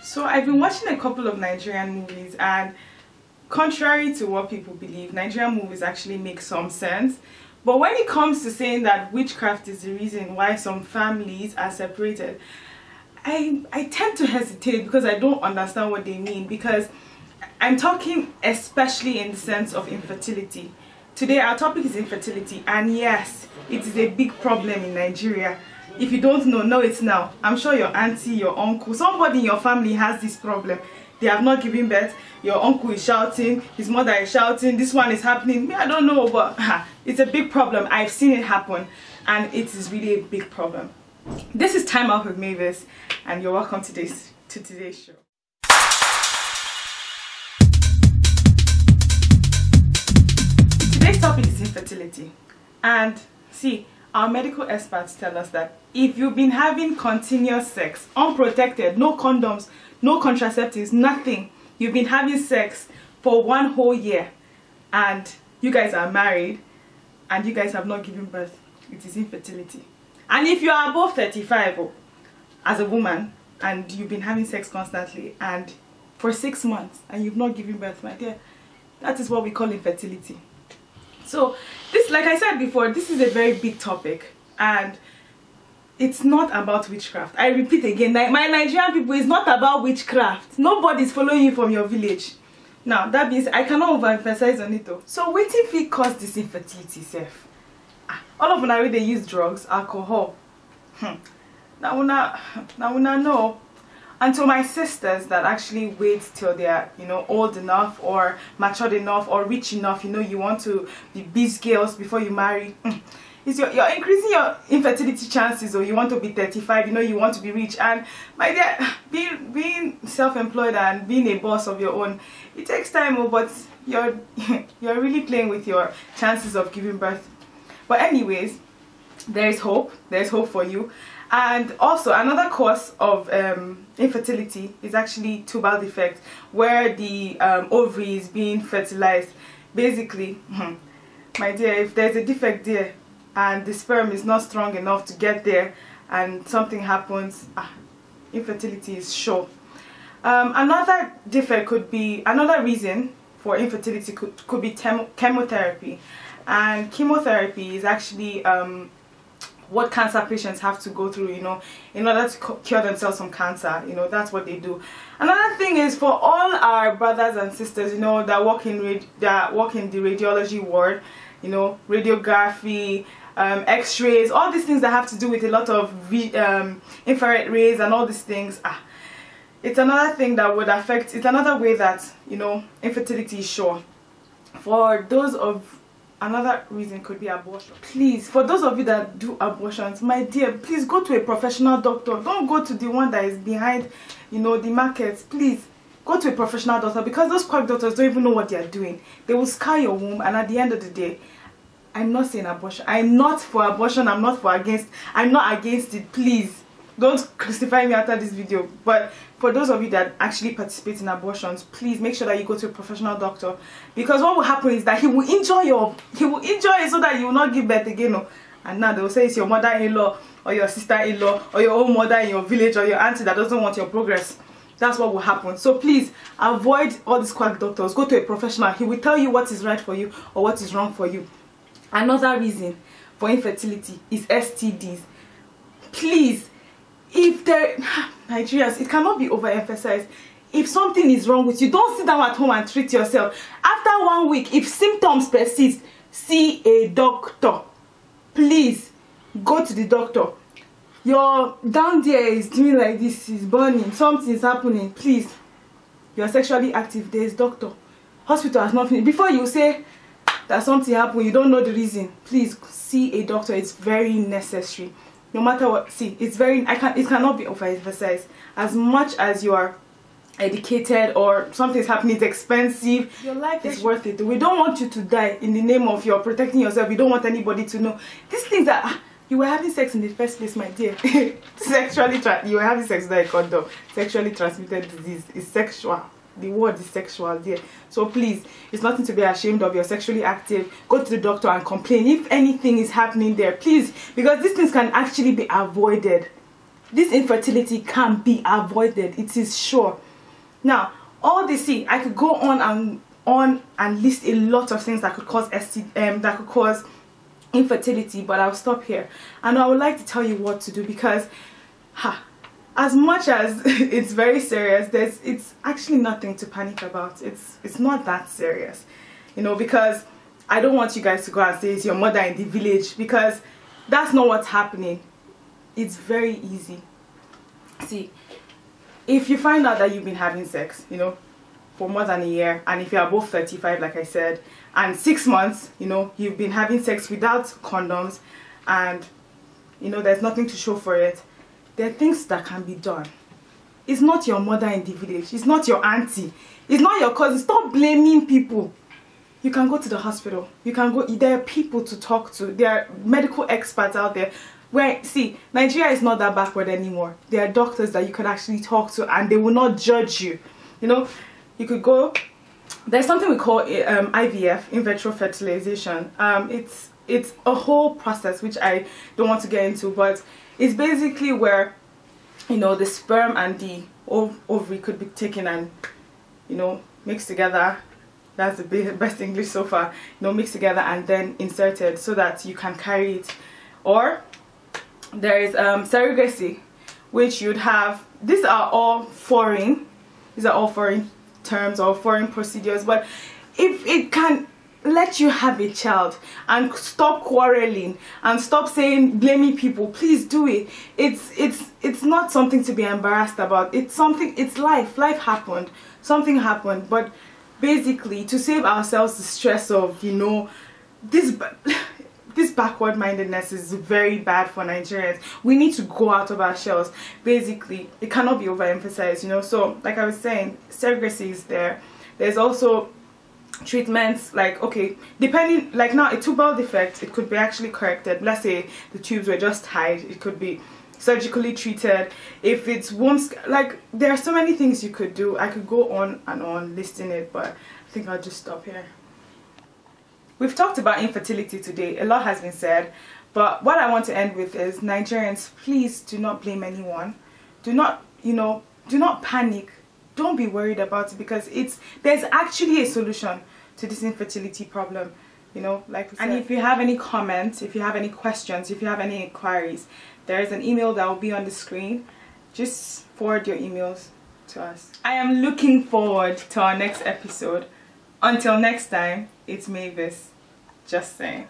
So I've been watching a couple of Nigerian movies, and contrary to what people believe, Nigerian movies actually make some sense. But when it comes to saying that witchcraft is the reason why some families are separated, I tend to hesitate because I don't understand what they mean, because I'm talking especially in the sense of infertility. Today our topic is infertility, and yes, it is a big problem in Nigeria. If you don't know it now. I'm sure your auntie, your uncle, somebody in your family has this problem. They have not given birth. Your uncle is shouting, his mother is shouting, this one is happening. Me, I don't know, but it's a big problem. I've seen it happen, and it is really a big problem. This is Time Out with Mavis, and you're welcome to today's show. Today's topic is infertility, and see, our medical experts tell us that if you've been having continuous sex, unprotected, no condoms, no contraceptives, nothing, you've been having sex for 1 whole year, and you guys are married, and you guys have not given birth, it is infertility. And if you are above 35 as a woman, and you've been having sex constantly, and for 6 months, and you've not given birth, my dear, that is what we call infertility. So this, like I said before, this is a very big topic, and it's not about witchcraft. I repeat again, my Nigerian people, it's not about witchcraft. Nobody's following you from your village. Now that means I cannot overemphasize on it though. So what if it cause this infertility self? All of them they use drugs, alcohol. Now una know. And to my sisters that actually wait till they are, old enough or matured enough or rich enough, you want to be biz girls before you marry. You're increasing your infertility chances, or you want to be 35, you want to be rich. And my dear, being self-employed and being a boss of your own, it takes time, but you're really playing with your chances of giving birth. But anyways, there is hope for you. And also another cause of infertility is actually tubal defect, where the ovary is being fertilized. Basically, my dear, if there's a defect there and the sperm is not strong enough to get there and something happens, infertility is sure. Another defect could be, another reason for infertility could be chemotherapy. And chemotherapy is actually what cancer patients have to go through, in order to cure themselves from cancer. That's what they do. Another thing is, for all our brothers and sisters, that work in the radiology ward, radiography, x-rays, all these things that have to do with a lot of infrared rays and all these things. It's another thing that would affect, it's another way that, infertility is sure. For those of, another reason could be abortion. Please, for those of you that do abortions, my dear, please go to a professional doctor. Don't go to the one that is behind, the markets. Please go to a professional doctor, because those quack doctors don't even know what they are doing. They will scar your womb, and at the end of the day, I'm not saying abortion. I'm not for abortion. I'm not against it. Please don't crucify me after this video. But for those of you that actually participate in abortions, please make sure that you go to a professional doctor, because what will happen is that he will injure it so that you will not give birth again. And now they will say it's your mother-in-law or your sister-in-law or your own mother in your village or your auntie that doesn't want your progress. That's what will happen. So please avoid all these quack doctors. Go to a professional. He will tell you what is right for you or what is wrong for you. Another reason for infertility is STDs. Please, if Nigerians, it cannot be overemphasized. If something is wrong with you, don't sit down at home and treat yourself. After 1 week, if symptoms persist, see a doctor. Please go to the doctor. Your down there is doing like this, is burning, something is happening. Please, you are sexually active, there is doctor. Hospital has not finished. Before you say that something happened, you don't know the reason, please see a doctor. It's very necessary. No matter what, see, it cannot be overemphasized. As much as you are educated or something's happening, it's expensive, your life is worth it. We don't want you to die in the name of your protecting yourself. We don't want anybody to know these things that you were having sex in the first place, my dear. You were having sex without a condom. Sexually transmitted disease is sexual. The word is sexual there. So please, it's nothing to be ashamed of. You're sexually active, go to the doctor and complain if anything is happening there, please, because these things can actually be avoided. this infertility can be avoided. It is sure. Now, all this, see, I could go on and list a lot of things that could cause that could cause infertility, but I'll stop here. And I would like to tell you what to do, because as much as it's very serious, it's actually nothing to panic about. It's not that serious, you know, because I don't want you guys to go and say it's your mother in the village, because that's not what's happening. It's very easy. See, if you find out that you've been having sex, you know, for more than a year, and if you're above 35, like I said, and 6 months, you know, you've been having sex without condoms, and you know there's nothing to show for it, there are things that can be done. It's not your mother in the village, it's not your auntie, it's not your cousin. Stop blaming people. You can go to the hospital, you can go, there are people to talk to, there are medical experts out there. Where, see, Nigeria is not that backward anymore. There are doctors that you could actually talk to, and they will not judge you. You know, you could go, there's something we call IVF, in vitro fertilization. It's a whole process which I don't want to get into, but it's basically where, you know, the sperm and the ovary could be taken and, you know, mixed together. That's the best English so far. You know, mixed together and then inserted so that you can carry it. Or there is surrogacy, which you'd have. These are all foreign terms or foreign procedures, but if it can let you have a child and stop quarreling and stop blaming people, please do it. It's not something to be embarrassed about. It's life happened, something happened, but basically to save ourselves the stress of, you know, this backward mindedness is very bad for Nigerians. We need to go out of our shells. Basically, it cannot be overemphasized, you know. So like I was saying, surrogacy is there. There's also treatments, like, okay, depending, like now a tubal defect, it could be actually corrected. Let's say the tubes were just tied, it could be surgically treated. If it's wombs, like there are so many things you could do. I could go on and on listing it, but I think I'll just stop here. We've talked about infertility today. A lot has been said, but what I want to end with is, Nigerians, please do not blame anyone. Do not, you know, do not panic. Don't be worried about it, because there's actually a solution to this infertility problem, you know, like we said. And if you have any comments, if you have any questions, if you have any inquiries, there is an email that will be on the screen. Just forward your emails to us. I am looking forward to our next episode. Until next time, it's Mavis. Just saying.